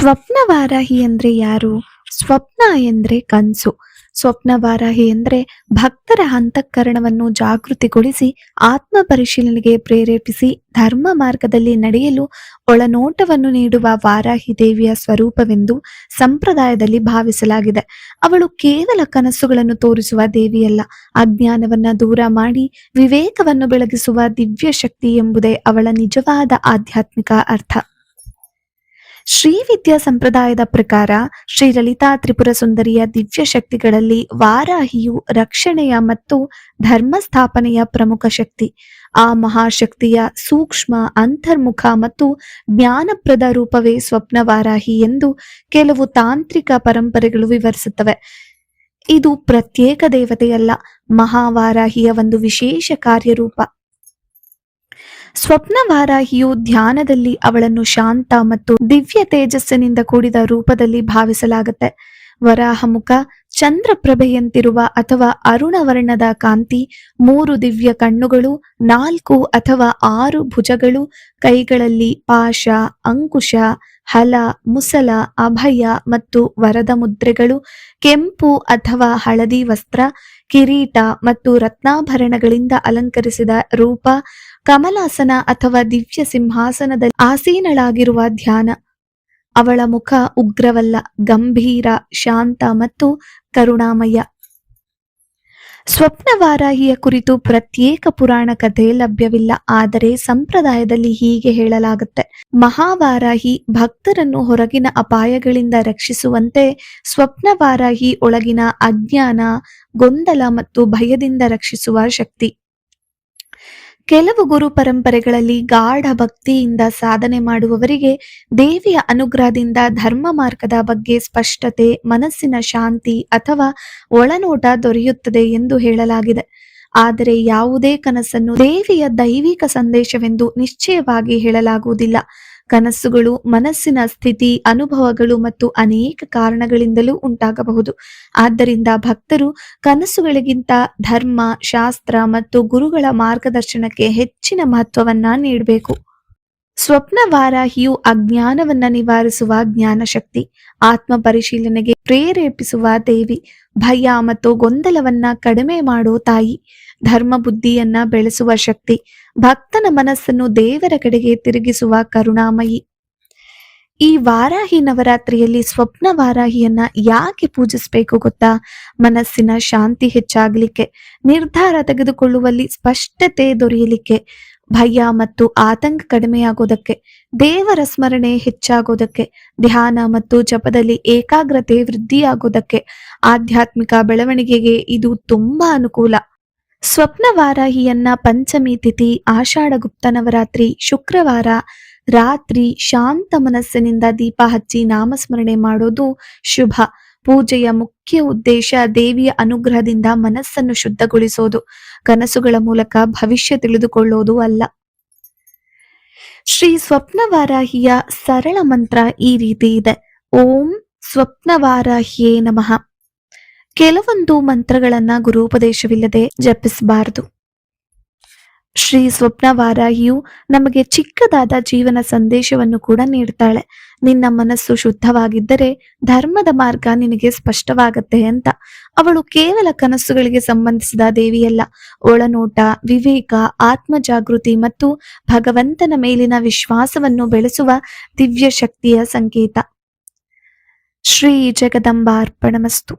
ಸ್ವಪ್ನವಾರಾಹಿ ಅಂದ್ರೆ ಯಾರು? ಸ್ವಪ್ನ ಎಂದ್ರೆ ಕನ್ಸು. ಸ್ವಪ್ನವಾರಾಹಿ ಅಂದ್ರೆ ಭಕ್ತರ ಅಂತಃಕರಣವನ್ನು ಜಾಗೃತಿಗೊಳಿಸಿ ಆತ್ಮ ಪರಿಶೀಲನೆಗೆ ಪ್ರೇರೇಪಿಸಿ ಧರ್ಮ ಮಾರ್ಗದಲ್ಲಿ ನಡೆಯಲು ಒಳನೋಟವನ್ನು ನೀಡುವ ವಾರಾಹಿ ದೇವಿಯ ಸ್ವರೂಪವೆಂದು ಸಂಪ್ರದಾಯದಲ್ಲಿ ಭಾವಿಸಲಾಗಿದೆ. ಅವಳು ಕೇವಲ ಕನಸುಗಳನ್ನು ತೋರಿಸುವ ದೇವಿಯಲ್ಲ, ಅಜ್ಞಾನವನ್ನ ದೂರ ಮಾಡಿ ವಿವೇಕವನ್ನು ಬೆಳಗಿಸುವ ದಿವ್ಯ ಶಕ್ತಿ ಎಂಬುದೇ ಅವಳ ನಿಜವಾದ ಆಧ್ಯಾತ್ಮಿಕ ಅರ್ಥ. ಶ್ರೀ ವಿದ್ಯಾ ಸಂಪ್ರದಾಯದ ಪ್ರಕಾರ ಶ್ರೀ ಲಲಿತಾ ತ್ರಿಪುರ ಸುಂದರಿಯ ದಿವ್ಯ ಶಕ್ತಿಗಳಲ್ಲಿ ವಾರಾಹಿಯು ರಕ್ಷಣೆಯ ಮತ್ತು ಧರ್ಮ ಸ್ಥಾಪನೆಯ ಪ್ರಮುಖ ಶಕ್ತಿ. ಆ ಮಹಾಶಕ್ತಿಯ ಸೂಕ್ಷ್ಮ ಅಂತರ್ಮುಖ ಮತ್ತು ಜ್ಞಾನಪ್ರದ ರೂಪವೇ ಸ್ವಪ್ನ ವಾರಾಹಿ ಎಂದು ಕೆಲವು ತಾಂತ್ರಿಕ ಪರಂಪರೆಗಳು ವಿವರಿಸುತ್ತವೆ. ಇದು ಪ್ರತ್ಯೇಕ ದೇವತೆಯಲ್ಲ, ಮಹಾವಾರಾಹಿಯ ಒಂದು ವಿಶೇಷ ಕಾರ್ಯರೂಪ. ಸ್ವಪ್ನವಾರಾಹಿಯು ಧ್ಯಾನದಲ್ಲಿ ಅವಳನ್ನು ಶಾಂತ ಮತ್ತು ದಿವ್ಯ ತೇಜಸ್ಸಿನಿಂದ ಕೂಡಿದ ರೂಪದಲ್ಲಿ ಭಾವಿಸಲಾಗುತ್ತೆ. ವರಾಹಮುಖ, ಚಂದ್ರಪ್ರಭೆಯಂತಿರುವ ಅಥವಾ ಅರುಣವರ್ಣದ ಕಾಂತಿ, 3 ದಿವ್ಯ ಕಣ್ಣುಗಳು, 4 ಅಥವಾ 6 ಭುಜಗಳು, ಕೈಗಳಲ್ಲಿ ಪಾಶ, ಅಂಕುಶ, ಹಲ, ಮುಸಲ, ಅಭಯ ಮತ್ತು ವರದ ಮುದ್ರೆಗಳು, ಕೆಂಪು ಅಥವಾ ಹಳದಿ ವಸ್ತ್ರ, ಕಿರೀಟ ಮತ್ತು ರತ್ನಾಭರಣಗಳಿಂದ ಅಲಂಕರಿಸಿದ ರೂಪ, ಕಮಲಾಸನ ಅಥವಾ ದಿವ್ಯ ಸಿಂಹಾಸನದಲ್ಲಿ ಆಸೀನಳಾಗಿರುವ ಧ್ಯಾನ. ಅವಳ ಮುಖ ಉಗ್ರವಲ್ಲ, ಗಂಭೀರ, ಶಾಂತ ಮತ್ತು ಕರುಣಾಮಯ. ಸ್ವಪ್ನವಾರಾಹಿಯ ಕುರಿತು ಪ್ರತ್ಯೇಕ ಪುರಾಣ ಕಥೆ ಲಭ್ಯವಿಲ್ಲ, ಆದರೆ ಸಂಪ್ರದಾಯದಲ್ಲಿ ಹೀಗೆ ಹೇಳಲಾಗುತ್ತೆ. ಮಹಾವಾರಾಹಿ ಭಕ್ತರನ್ನು ಹೊರಗಿನ ಅಪಾಯಗಳಿಂದ ರಕ್ಷಿಸುವಂತೆ ಸ್ವಪ್ನವಾರಾಹಿ ಒಳಗಿನ ಅಜ್ಞಾನ, ಗೊಂದಲ ಮತ್ತು ಭಯದಿಂದ ರಕ್ಷಿಸುವ ಶಕ್ತಿ. ಕೆಲವು ಗುರು ಪರಂಪರೆಗಳಲ್ಲಿ ಗಾಢ ಭಕ್ತಿಯಿಂದ ಸಾಧನೆ ಮಾಡುವವರಿಗೆ ದೇವಿಯ ಅನುಗ್ರಹದಿಂದ ಧರ್ಮ ಮಾರ್ಗದ ಬಗ್ಗೆ ಸ್ಪಷ್ಟತೆ, ಮನಸ್ಸಿನ ಶಾಂತಿ ಅಥವಾ ಒಳನೋಟ ದೊರೆಯುತ್ತದೆ ಎಂದು ಹೇಳಲಾಗಿದೆ. ಆದರೆ ಯಾವುದೇ ಕನಸನ್ನು ದೇವಿಯ ದೈವಿಕ ಸಂದೇಶವೆಂದು ನಿಶ್ಚಯವಾಗಿ ಹೇಳಲಾಗುವುದಿಲ್ಲ. ಕನಸುಗಳು ಮನಸ್ಸಿನ ಸ್ಥಿತಿ, ಅನುಭವಗಳು ಮತ್ತು ಅನೇಕ ಕಾರಣಗಳಿಂದಲೂ ಉಂಟಾಗಬಹುದು. ಆದ್ದರಿಂದ ಭಕ್ತರು ಕನಸುಗಳಿಗಿಂತ ಧರ್ಮ, ಶಾಸ್ತ್ರ ಮತ್ತು ಗುರುಗಳ ಮಾರ್ಗದರ್ಶನಕ್ಕೆ ಹೆಚ್ಚಿನ ಮಹತ್ವವನ್ನ ನೀಡಬೇಕು. ಸ್ವಪ್ನವಾರಾಹಿಯು ಅಜ್ಞಾನವನ್ನ ನಿವಾರಿಸುವ ಜ್ಞಾನಶಕ್ತಿ, ಆತ್ಮ ಪರಿಶೀಲನೆಗೆ ಪ್ರೇರೇಪಿಸುವ ದೇವಿ, ಭಯ ಮತ್ತು ಗೊಂದಲವನ್ನ ಕಡಿಮೆ ಮಾಡೋ ತಾಯಿ, ಧರ್ಮ ಬುದ್ಧಿಯನ್ನ ಬೆಳೆಸುವ ಶಕ್ತಿ, ಭಕ್ತನ ಮನಸ್ಸನ್ನು ದೇವರ ಕಡೆಗೆ ತಿರುಗಿಸುವ ಕರುಣಾಮಯಿ. ಈ ವಾರಾಹಿ ನವರಾತ್ರಿಯಲ್ಲಿ ಸ್ವಪ್ನ ವಾರಾಹಿಯನ್ನ ಯಾಕೆ ಪೂಜಿಸಬೇಕು ಗೊತ್ತಾ? ಮನಸ್ಸಿನ ಶಾಂತಿ ಹೆಚ್ಚಾಗಲಿಕ್ಕೆ, ನಿರ್ಧಾರ ತೆಗೆದುಕೊಳ್ಳುವಲ್ಲಿ ಸ್ಪಷ್ಟತೆ ದೊರೆಯಲಿಕ್ಕೆ, ಭಯ ಮತ್ತು ಆತಂಕ ಕಡಿಮೆಯಾಗೋದಕ್ಕೆ, ದೇವರ ಸ್ಮರಣೆ ಹೆಚ್ಚಾಗೋದಕ್ಕೆ, ಧ್ಯಾನ ಮತ್ತು ಜಪದಲ್ಲಿ ಏಕಾಗ್ರತೆ ವೃದ್ಧಿಯಾಗೋದಕ್ಕೆ, ಆಧ್ಯಾತ್ಮಿಕ ಬೆಳವಣಿಗೆಗೆ ಇದು ತುಂಬಾ ಅನುಕೂಲ. ಸ್ವಪ್ನವಾರಾಹಿಯನ್ನ ಪಂಚಮಿ ತಿಥಿ, ಆಷಾಢ ಗುಪ್ತ ನವರಾತ್ರಿ, ಶುಕ್ರವಾರ ರಾತ್ರಿ ಶಾಂತ ಮನಸ್ಸಿನಿಂದ ದೀಪ ಹಚ್ಚಿ ನಾಮಸ್ಮರಣೆ ಮಾಡೋದು ಶುಭ. ಪೂಜೆಯ ಮುಖ್ಯ ಉದ್ದೇಶ ದೇವಿಯ ಅನುಗ್ರಹದಿಂದ ಮನಸ್ಸನ್ನು ಶುದ್ಧಗೊಳಿಸೋದು, ಕನಸುಗಳ ಮೂಲಕ ಭವಿಷ್ಯ ತಿಳಿದುಕೊಳ್ಳೋದು ಅಲ್ಲ. ಶ್ರೀ ಸ್ವಪ್ನವಾರಾಹಿಯ ಸರಳ ಮಂತ್ರ ಈ ರೀತಿ ಇದೆ: ಓಂ ಸ್ವಪ್ನವಾರಾಹ್ಯೇ ನಮಃ. ಕೆಲವೊಂದು ಮಂತ್ರಗಳನ್ನ ಗುರುಪದೇಶವಿಲ್ಲದೆ ಜಪಿಸಬಾರದು. ಶ್ರೀ ಸ್ವಪ್ನವಾರಾಹಿಯು ನಮಗೆ ಚಿಕ್ಕದಾದ ಜೀವನ ಸಂದೇಶವನ್ನು ಕೂಡ ನೀಡ್ತಾಳೆ. ನಿನ್ನ ಮನಸ್ಸು ಶುದ್ಧವಾಗಿದ್ದರೆ ಧರ್ಮದ ಮಾರ್ಗ ನಿನಗೆ ಸ್ಪಷ್ಟವಾಗತ್ತೆ ಅಂತ. ಅವಳು ಕೇವಲ ಕನಸುಗಳಿಗೆ ಸಂಬಂಧಿಸಿದ ದೇವಿಯಲ್ಲ, ಒಳನೋಟ, ವಿವೇಕ, ಆತ್ಮ ಜಾಗೃತಿ ಮತ್ತು ಭಗವಂತನ ಮೇಲಿನ ವಿಶ್ವಾಸವನ್ನು ಬೆಳೆಸುವ ದಿವ್ಯ ಶಕ್ತಿಯ ಸಂಕೇತ. ಶ್ರೀ ಜಗದಂಬಾರ್ಪಣಮಸ್ತು.